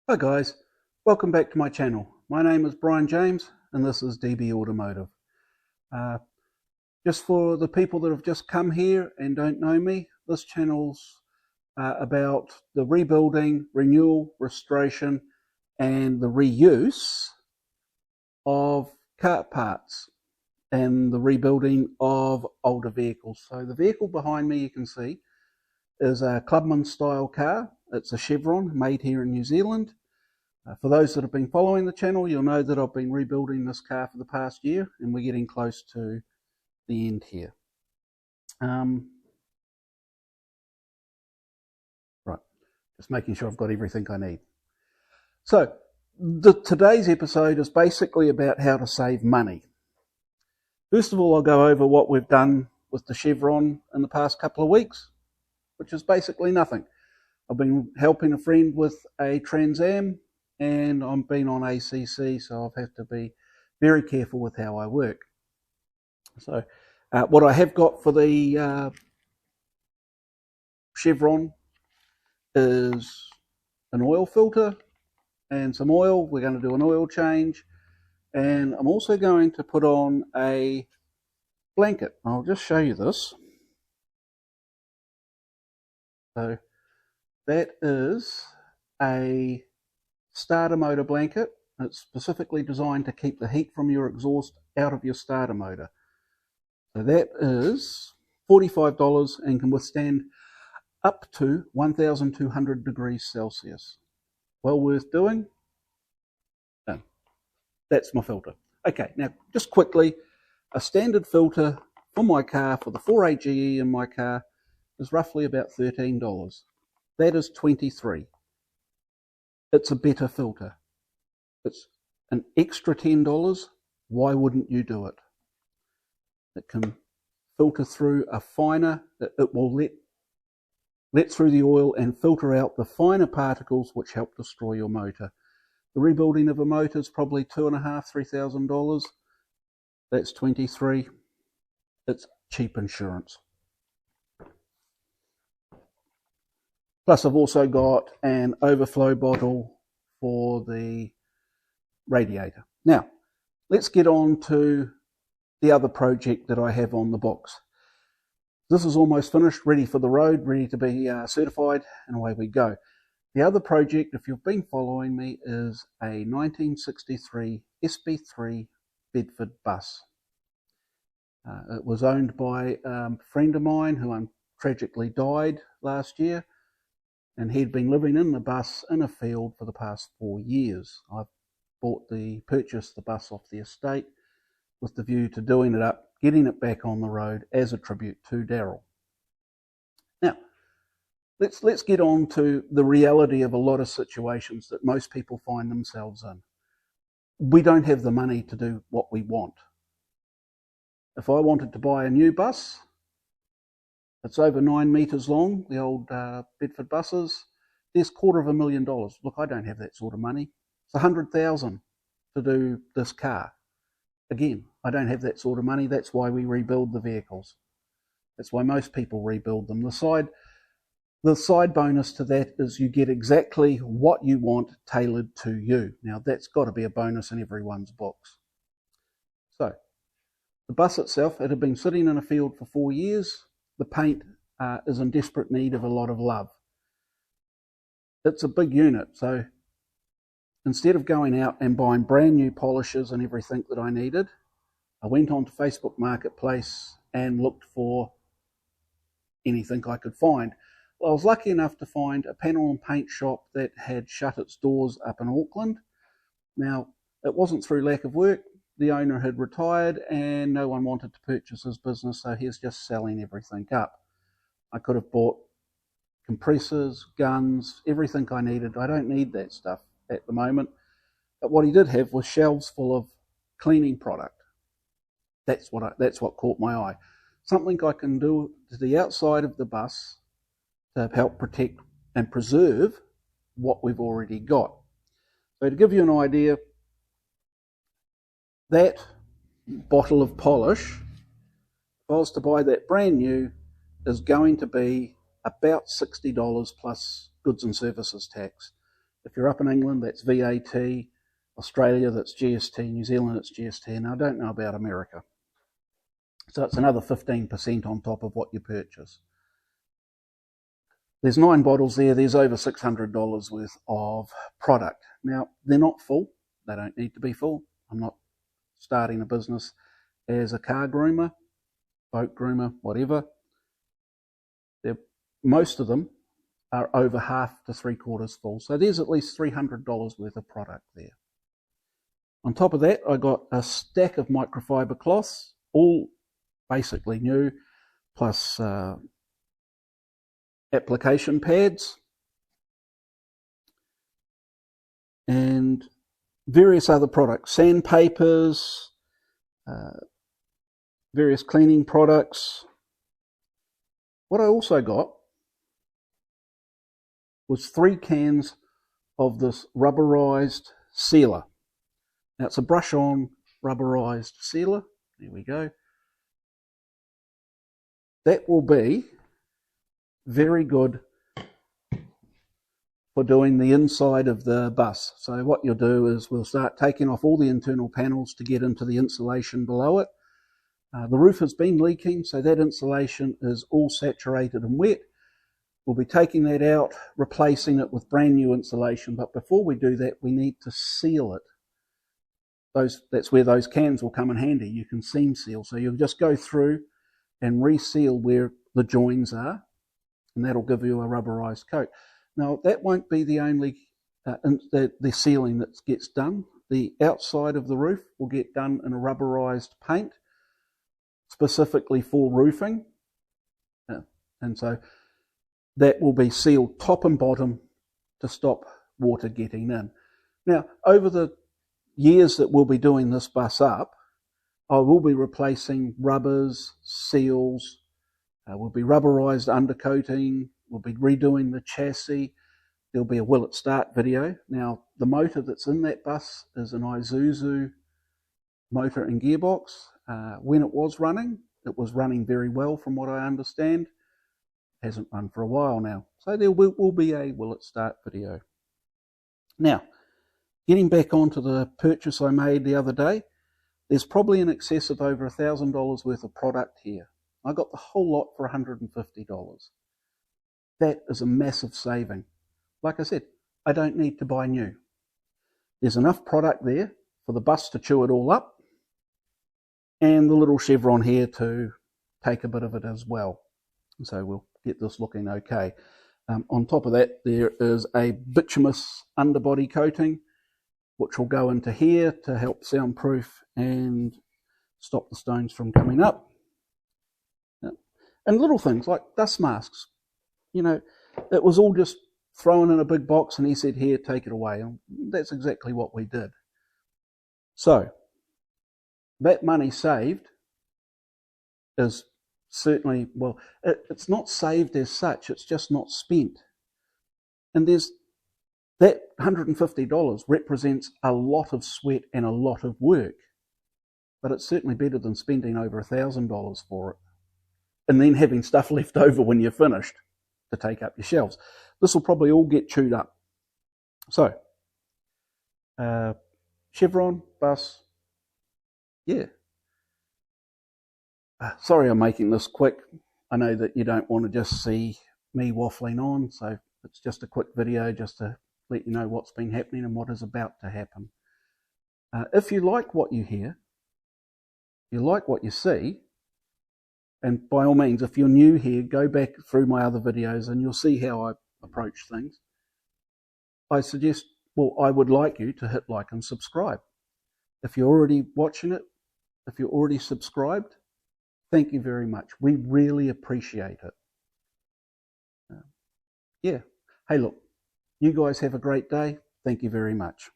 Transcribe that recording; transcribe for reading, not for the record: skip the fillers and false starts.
Hi guys, welcome back to my channel. My name is Brian James and this is DB Automotive. Just for the people that have just come here and don't know me, this channel's about the rebuilding, renewal, restoration and the reuse of car parts and the rebuilding of older vehicles. So the vehicle behind me you can see is a Clubman style car. It's a Chevron made here in New Zealand. For those that have been following the channel, you'll know that I've been rebuilding this car for the past year and we're getting close to the end here. Right, just making sure I've got everything I need. So today's episode is basically about how to save money. First of all, I'll go over what we've done with the Chevron in the past couple of weeks, which is basically nothing. I've been helping a friend with a Trans Am and I've been on ACC, so I've had to be very careful with how I work. So what I have got for the Chevron is an oil filter and some oil. We're going to do an oil change, and I'm also going to put on a blanket. I'll just show you this. So that is a starter motor blanket. It's specifically designed to keep the heat from your exhaust out of your starter motor. So that is $45 and can withstand up to 1,200 degrees Celsius. Well worth doing. No, that's my filter. Okay, now just quickly, a standard filter for my car, for the 4AGE in my car, is roughly about $13. That is $23. It's a better filter. It's an extra $10. Why wouldn't you do it? It can filter through a finer, it will let through the oil and filter out the finer particles which help destroy your motor. The rebuilding of a motor is probably $2,500–3,000. That's $23. It's cheap insurance. Plus I've also got an overflow bottle for the radiator. Now, let's get on to the other project that I have on the box. This is almost finished, ready for the road, ready to be certified, and away we go. The other project, if you've been following me, is a 1963 SB3 Bedford bus. It was owned by a friend of mine who tragically died last year. And he'd been living in the bus in a field for the past 4 years. I purchased the bus off the estate with the view to doing it up, getting it back on the road as a tribute to Daryl. Now, let's get on to the reality of a lot of situations that most people find themselves in. We don't have the money to do what we want. If I wanted to buy a new bus, it's over 9 metres long, the old Bedford buses. There's $250,000. Look, I don't have that sort of money. It's $100,000 to do this car. Again, I don't have that sort of money. That's why we rebuild the vehicles. That's why most people rebuild them. The side bonus to that is you get exactly what you want tailored to you. Now, that's got to be a bonus in everyone's books. So, the bus itself, it had been sitting in a field for 4 years. The paint is in desperate need of a lot of love. It's a big unit, so instead of going out and buying brand new polishes and everything that I needed, I went onto Facebook Marketplace and looked for anything I could find. Well, I was lucky enough to find a panel and paint shop that had shut its doors up in Auckland. Now, it wasn't through lack of work. The owner had retired and no one wanted to purchase his business, so he's just selling everything up. I could have bought compressors, guns, everything I needed. I don't need that stuff at the moment. But what he did have was shelves full of cleaning product. That's what caught my eye. Something I can do to the outside of the bus to help protect and preserve what we've already got. So to give you an idea, that bottle of polish, if I was to buy that brand new, is going to be about $60 plus goods and services tax. If you're up in England, that's VAT. Australia, that's GST. New Zealand, it's GST. And I don't know about America. So it's another 15% on top of what you purchase. There's 9 bottles there. There's over $600 worth of product. Now, they're not full. They don't need to be full. I'm not starting a business as a car groomer, boat groomer, whatever. Most of them are over half to 3/4 full. So there's at least $300 worth of product there. On top of that, I got a stack of microfiber cloths, all basically new, plus application pads and various other products, sandpapers, various cleaning products. What I also got was 3 cans of this rubberized sealer. Now it's a brush-on rubberized sealer. There we go. That will be very good for doing the inside of the bus. So what you'll do is we'll start taking off all the internal panels to get into the insulation below it. The roof has been leaking, so that insulation is all saturated and wet. We'll be taking that out, replacing it with brand new insulation, but before we do that, we need to seal it. That's where those cans will come in handy. You can seam seal, so you'll just go through and reseal where the joins are, and that'll give you a rubberized coat. Now, that won't be the only the sealing that gets done. The outside of the roof will get done in a rubberized paint, specifically for roofing, and so that will be sealed top and bottom to stop water getting in. Now, over the years that we'll be doing this bus up, I will be replacing rubbers, seals, we'll be rubberized undercoating, we'll be redoing the chassis. There'll be a will it start video. Now, the motor that's in that bus is an Isuzu motor and gearbox. When it was running very well from what I understand. Hasn't run for a while now. So there will be a will it start video. Now, getting back onto the purchase I made the other day, there's probably in excess of over $1,000 worth of product here. I got the whole lot for $150. That is a massive saving. Like I said, I don't need to buy new. There's enough product there for the bus to chew it all up, and the little Chevron here to take a bit of it as well. So we'll get this looking okay. On top of that, there is a bituminous underbody coating, which will go into here to help soundproof and stop the stones from coming up. And little things like dust masks. You know, it was all just thrown in a big box and he said, here, take it away. And that's exactly what we did. So, that money saved is certainly, well, it's not saved as such, it's just not spent. And there's that $150 represents a lot of sweat and a lot of work, but it's certainly better than spending over $1,000 for it and then having stuff left over when you're finished to take up your shelves. This will probably all get chewed up. So, Chevron, bus, yeah. Sorry I'm making this quick. I know that you don't want to just see me waffling on, so it's just a quick video just to let you know what's been happening and what is about to happen. If you like what you hear, you like what you see, and by all means, if you're new here, go back through my other videos and you'll see how I approach things. I suggest, well, I would like you to hit like and subscribe. If you're already watching it, if you're already subscribed, thank you very much. We really appreciate it. Yeah. Hey, look, you guys have a great day. Thank you very much.